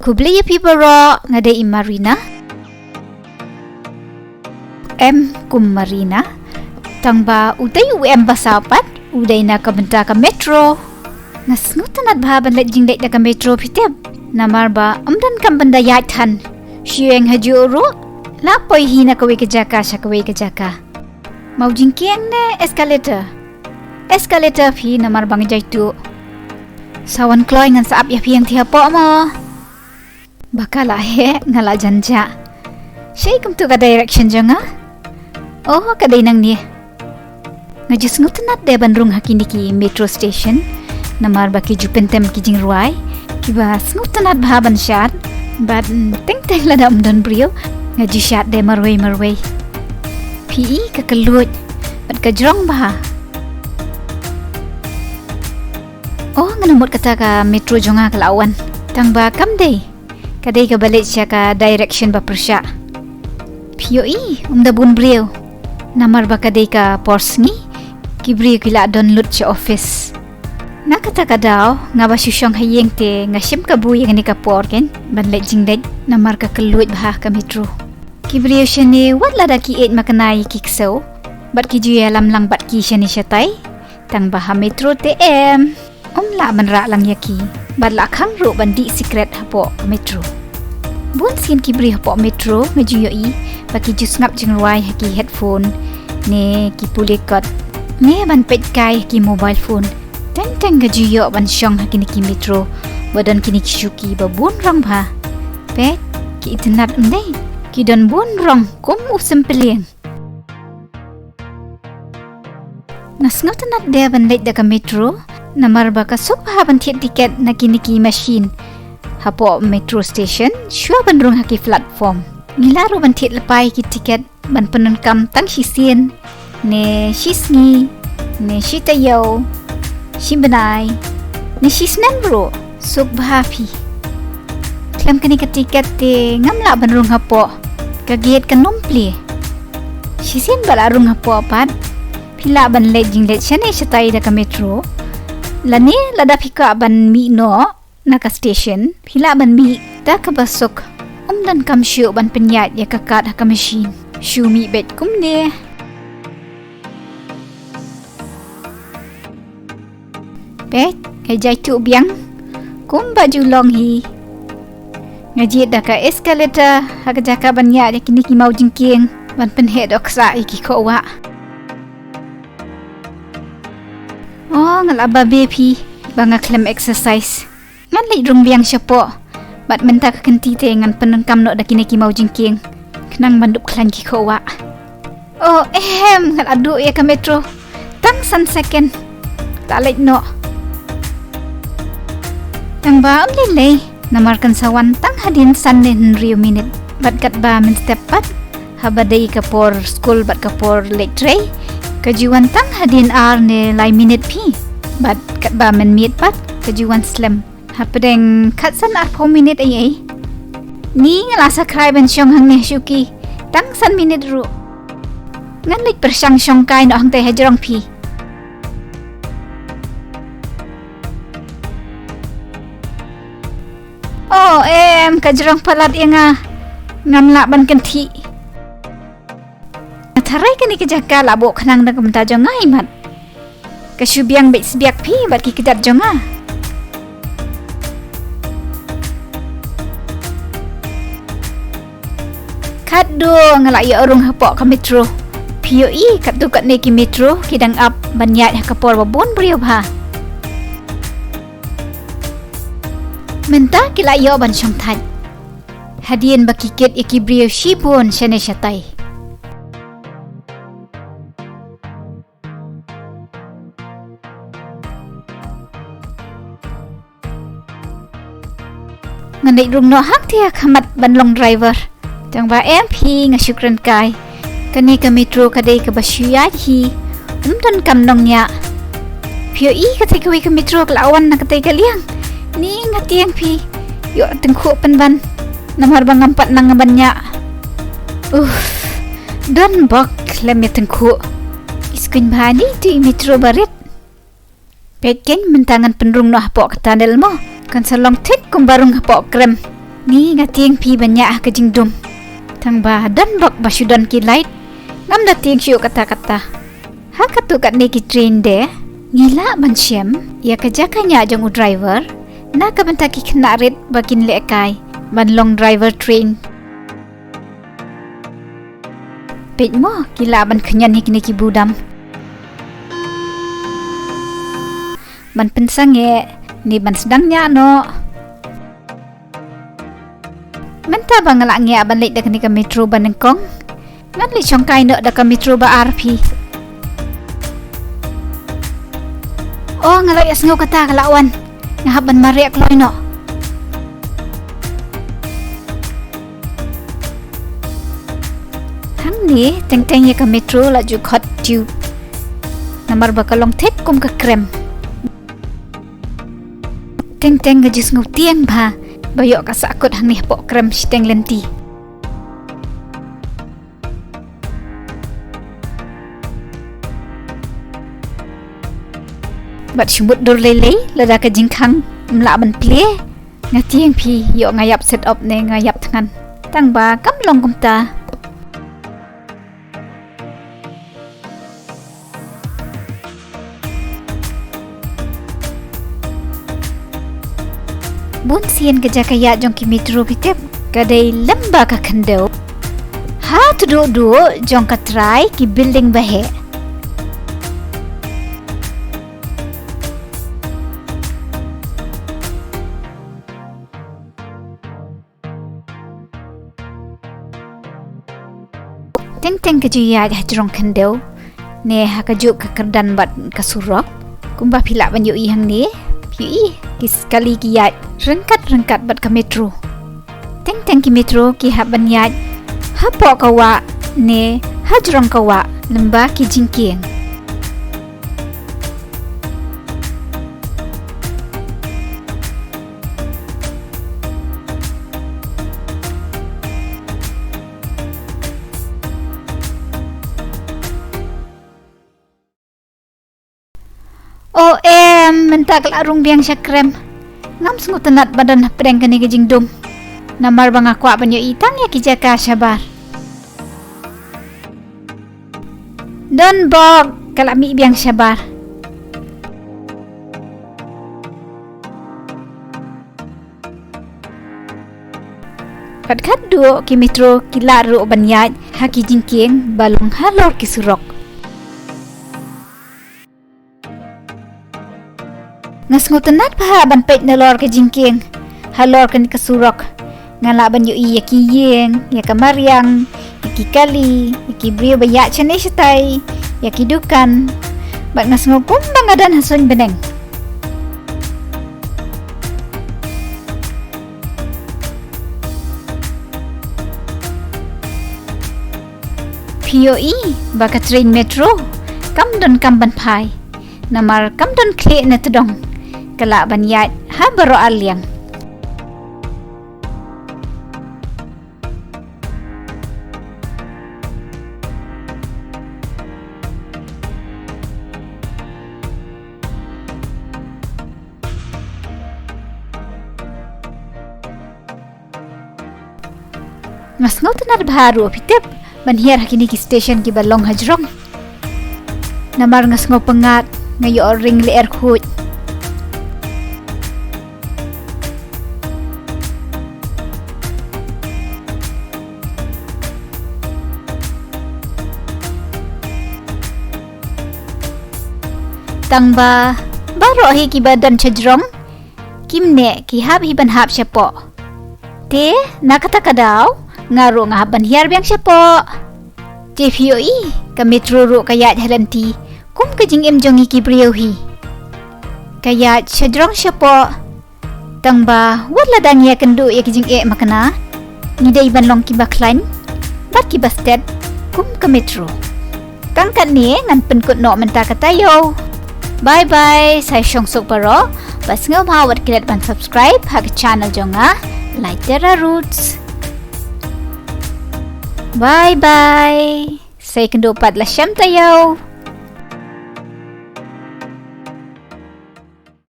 Kubli people ro ngade Marina. Kum Marina. Tangba uday basapat. Uday na kabenta ka metro. Sngewtynnad bahaban lajing leit ka metro piteb. Namar ba amdan kam banda yatan. Syeng haju ro. Lapoy hina kawe kejaka sya kawe kejaka. Mau jingkiang ne escalator. Escalator phi namar bang jaitu. Sawan kloy ngan saap ya piang tihapo mo. Bakala he ngala janja. Syai kum tu ka direction jonga. Oh kadai nang ni. Ngaju Sngewtynnad de bandrung hakiniki metro station. Namar baki jupentem kijing ruai. Kiba Sngewtynnad bahaban syad. Bad teng lada umdon brio. Ngaju syad de marway. PE kakalut. Bad kajrong bah. Oh nganamut kata ka metro jonga kalawan. Tang ba kam day. Kadai ka balik siya ka direction ba persya. POE umdabun brio. Namar ba kadai ka porsngi. Kibri kila download siya office. Nakata ka daw nga ba syong hayeng te nga sim ka buhi nga ni ka porken. Banlay jingdeg namar ka kaluit bah ka metro. Kibri siya ni wala da ki 8 makanay kiksaw. Bat ki juya lam lang bat ki siya ni shatai. Tang bah metro TM. La manra lang yaki. Badla kang ro bandi secret hapo metro. Bun sin kibri hapo metro ngajuyo i baki jus ngap jeng ruai haki headphone ne ki pulikot ne ban pet kai ki mobile phone teng ngajuyo ban shong haki ni ki metro badan kini kishuki ba bun rong ba pet ki tynnad ndai ki don bun rong kum usem peleng na Sngewtynnad de ban leit da ka metro. Namar baka sok bahaban tiket na kiniki machine. Hapo metro station, syua bandrung haki platform. Ngilaro ban lepay ki tiket ban penunkam tang sisien. Ne sngi, ne tayo, benai, ne sngew. Sok bahapi. Klam kani ka tiket te ngamla bandrung hapo. Kagiet kan numpli. Sisien balarung hapo apat. Pila ban lejing lej siya ne shatai da ka metro. Lani lada pika ban mi no naka station pila ban mi da ka basok umdan kam syu ban penyat ya kakat ka machine syu mi bet kum ne bet kai jai tu biang kum baju long hi ngaji da ka escalator ha ka jaka ban ya ya kini ki mau jingking ban penhe doksa iki ko wa. Oh, ngalaba bepi banga klem exercise. Ngan leit rung biang syapo. Bat menta ka kenti te ngan penunkam no da kineki mau jingking. Kenang bandup klan ki ko wa. Oh, ngal adu ya ka metro. Tang san second. Tak leit no. Tang ba lelei namarkan sawan tang hadin san nen rio minute. Bat kat ba min step pat. Haba dei ka por school bat ka por late tray. Kajuan tang hadin ar ne lai minute pi. Bat kat ba men miet pat kajuan slam. Hapadeng kat san ar 4 minute ay. Ni ngalasa krai ben syong hang ne syuki. Tang san minute ru. Ngan lik persyang syong kai no hang te hajrong pi. Oh kajrong palat ya nga. Ngamla ban kenti. Tarai kani kejaka labo kenang na kumta jonga imat. Kasyubiang bet sebiak pi bat ki kedat jonga. Kado ngalai orung hapok ka metro. POE katu kat neki metro kidang up banyat kapor babon brio ba. Menta kilai yo ban syong tad. Hadien bakikit iki brio shibon syane shatai. Nganai rung no hak tia kamat banlong driver. Tang ba MP nga syukran kai. Kani ka metro kadai ka basyuyad hi. Umdan kam nong nya. POE katay kawi ka metro kalawan na katay kaliang. Ni nga tiang pi. Yo tengku penban. Namar bang ngampat nang ngaban nya. Dan bak lem ya tengku. Iskuin bahani tu metro barit. Petken mentangan penrung no hapok ka tunnel mo. Kan salong tik kumbarong hapok krem. Ni ngatieng pi banyak ke jingdum. Tang ba dan bak basudan ki leit. Ngam da tieng siu kata-kata. Ha katu kat ni ki train de. Ngila ban syem. Ya kerja kanya jong u driver. Na ka banta ki kena rit bakin lekai. Ban long driver train. Pet mo kila ban kenyan hik ni ki budam. Ban pensange ni ban sedangnya no. Menta bang ngalak ngia ban leit dak ni ka metro ban engkong. Ngan li shong kai no dak ka metro ba RP. Oh ngalak ya sngew kata kalawan. Ngahap ban mariak loy no. Hang ni teng-teng ya ka metro laju hot tube. Namar bakalong tek kum ka krem. Teng-teng gaji sngew tiang ba. Bayok ka sakut hang ni pok krem siteng lenti. Bat shumut dur lele lada ka jingkhang mla ban ple ngatieng pi yo ngayap set up ne ngayap tangan. Tang ba kam long kum ta. Bun sian kerja kaya jong ki metro pitep kadai lamba ka khandau. Ha tu do jong ka try ki building bahe. Teng kejuya jong khandau. Ne ha ka juk ka kerdan bat ka surok. Kumba pila ban yu i hang ni. Pi kis kali ki yat rengkat bat ka metro. Teng ki metro ki ha ban yat ha po kawa ne ha jrong kawa lamba ki jingkieng. Oh mentak larung biang syakrem. Ngam sngewtynnad badan preng kani ke jingdum. Namar bang aku banyo itang ya kijaka sabar. Don bog kalami biang sabar. Kat duo ki metro kilaru banyat haki jingkieng balung halor ki surok. Sngewtynnad pa ban pet na lor ka jingking halor kan ka surok ngala ban yu iya ki yeng ya kamariang ki kali ki brio baya chane shatai ya ki dukan bat ngasngo kum bangadan hason beneng POE baka train metro kam don kam ban pai namar kam don kle na tudong kala banyat ha baro alyang. Sngewtynnad baru pitep banhiar hakini ki station ki balong hajrong. Namar ngasngo pengat ngayo ring leer khut. Tangba baro hi ki badan chajrong kimne ki hab hi ban hab syapo te nakata kadaw ngaro ngahab ban hiar biang syapo te POE ka metro ro kayat halanti kum ka jing em jong ki briau hi kayat chajrong syapo tangba wala dan ya kendu ya ki jing makna ni dai ban long ki baklan bat ki bastet kum ka metro tangkat ni ngan penkut no menta katayo. Bye bye, saya Shong paro. Bas ngau mawat kilat ban subscribe hak channel jongnga Laitera Roots. Bye bye. Saya kendo pat la syam tayo.